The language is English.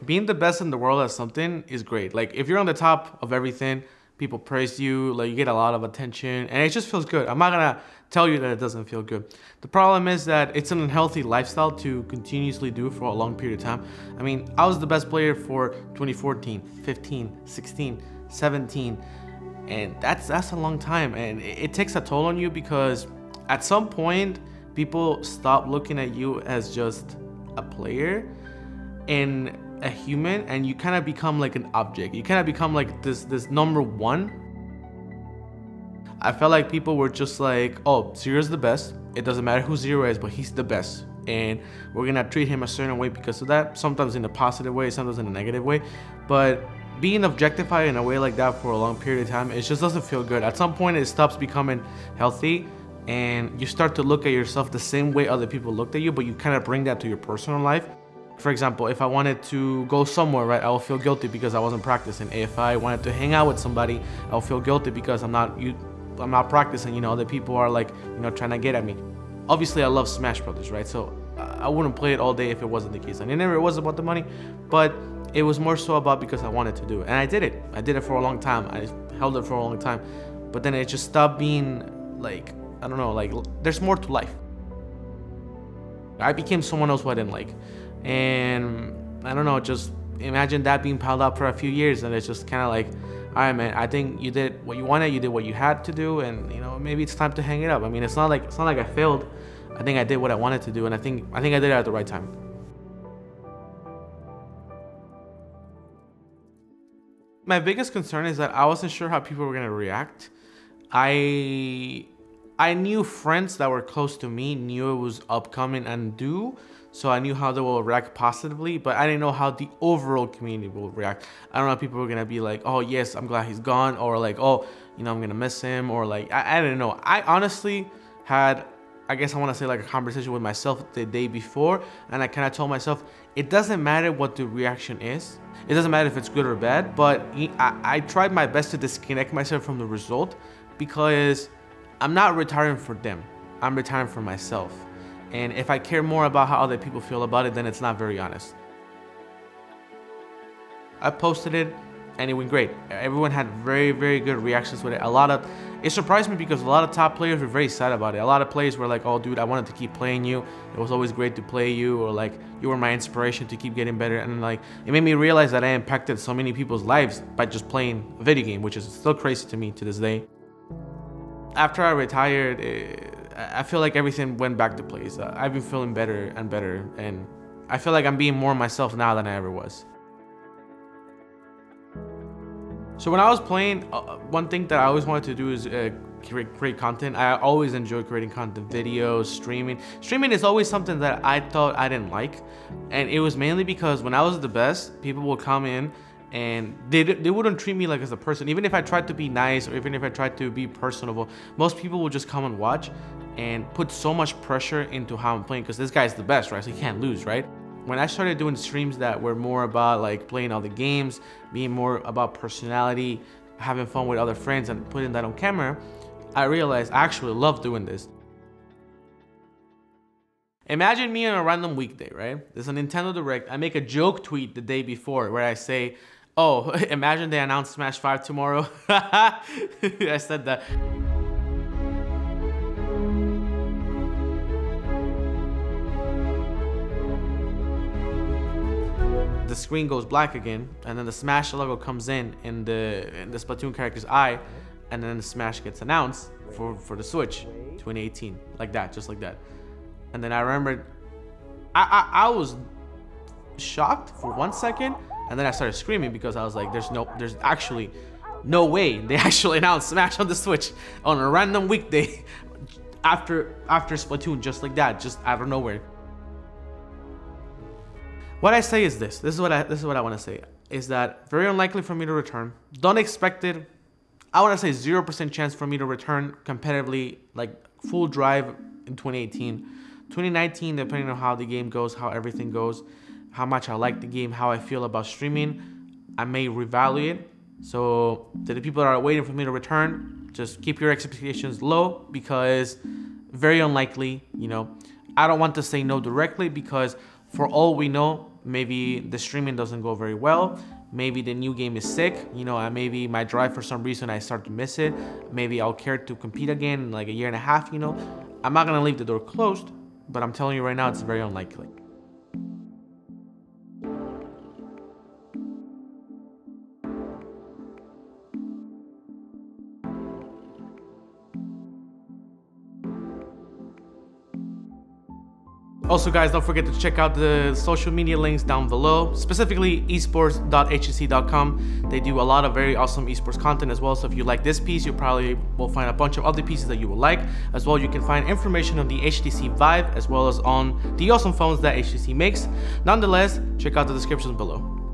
being the best in the world at something is great. Like if you're on the top of everything, people praise you, like you get a lot of attention, and it just feels good. I'm not gonna tell you that it doesn't feel good. The problem is that it's an unhealthy lifestyle to continuously do for a long period of time. I mean, I was the best player for 2014, 15, 16, 17, and that's a long time, and it takes a toll on you because at some point people stop looking at you as just a player and a human, and you kind of become like an object. You kind of become like this number one. I felt like people were just like, oh, ZeRo's the best. It doesn't matter who ZeRo is, but he's the best, and we're gonna treat him a certain way because of that. Sometimes in a positive way, sometimes in a negative way. But being objectified in a way like that for a long period of time, it just doesn't feel good. At some point it stops becoming healthy, and you start to look at yourself the same way other people looked at you, but you kind of bring that to your personal life. For example, if I wanted to go somewhere, right, I will feel guilty because I wasn't practicing. If I wanted to hang out with somebody, I'll feel guilty because I'm not practicing. You know, other people are like, you know, trying to get at me. Obviously, I love Smash Brothers, right? So I wouldn't play it all day if it wasn't the case. And it never was about the money, but it was more so about because I wanted to do it. And I did it. I did it for a long time. I held it for a long time. But then it just stopped being like, I don't know, like there's more to life. I became someone else who I didn't like. And I don't know, just imagine that being piled up for a few years, and it's just kind of like, all right, man, I think you did what you wanted, you did what you had to do, and you know, maybe it's time to hang it up. I mean, it's not like I failed. I think I did what I wanted to do, and I think I did it at the right time. My biggest concern is that I wasn't sure how people were gonna react. I knew friends that were close to me knew it was upcoming and due, so I knew how they will react positively, but I didn't know how the overall community will react. I don't know if people were gonna be like, oh yes, I'm glad he's gone, or like, oh, you know, I'm gonna miss him, or like, I didn't know. I honestly had, I guess I wanna say like a conversation with myself the day before, and I kinda told myself, it doesn't matter what the reaction is. It doesn't matter if it's good or bad, but I tried my best to disconnect myself from the result because I'm not retiring for them. I'm retiring for myself. And if I care more about how other people feel about it, then it's not very honest. I posted it and it went great. Everyone had very, very good reactions with it. It surprised me because a lot of top players were very sad about it. A lot of players were like, oh dude, I wanted to keep playing you. It was always great to play you, or like, you were my inspiration to keep getting better. And like, it made me realize that I impacted so many people's lives by just playing a video game, which is still crazy to me to this day. After I retired, I feel like everything went back to place. I've been feeling better and better, and I feel like I'm being more myself now than I ever was. So when I was playing, one thing that I always wanted to do is create content. I always enjoyed creating content, videos, streaming. Streaming is always something that I thought I didn't like, and it was mainly because when I was the best, people would come in and they wouldn't treat me like as a person. Even if I tried to be nice, or even if I tried to be personable, most people would just come and watch and put so much pressure into how I'm playing because this guy's the best, right? So he can't lose, right? When I started doing streams that were more about like playing all the games, being more about personality, having fun with other friends and putting that on camera, I realized I actually love doing this. Imagine me on a random weekday, right? There's a Nintendo Direct. I make a joke tweet the day before where I say, oh, imagine they announce Smash 5 tomorrow. I said that. The screen goes black again, and then the Smash logo comes in the Splatoon character's eye, and then the Smash gets announced for the Switch 2018, like that, just like that. And then I remembered, I was shocked for 1 second, and then I started screaming because I was like, there's actually no way they actually announced Smash on the Switch on a random weekday after Splatoon, just like that, just out of nowhere. What I say is this is what I want to say, is that very unlikely for me to return. Don't expect it. I want to say 0% chance for me to return competitively, like full drive in 2018. 2019, depending on how the game goes, how everything goes, how much I like the game, how I feel about streaming, I may reevaluate. So to the people that are waiting for me to return, just keep your expectations low because very unlikely, you know. I don't want to say no directly because for all we know, maybe the streaming doesn't go very well, maybe the new game is sick, you know, and maybe my drive for some reason I start to miss it, maybe I'll care to compete again in like a year and a half, you know. I'm not gonna leave the door closed, but I'm telling you right now, it's very unlikely. Also guys, don't forget to check out the social media links down below, specifically esports.htc.com. They do a lot of very awesome esports content as well, so if you like this piece, you probably will find a bunch of other pieces that you will like. As well, you can find information on the HTC Vive as well as on the awesome phones that HTC makes. Nonetheless, check out the descriptions below.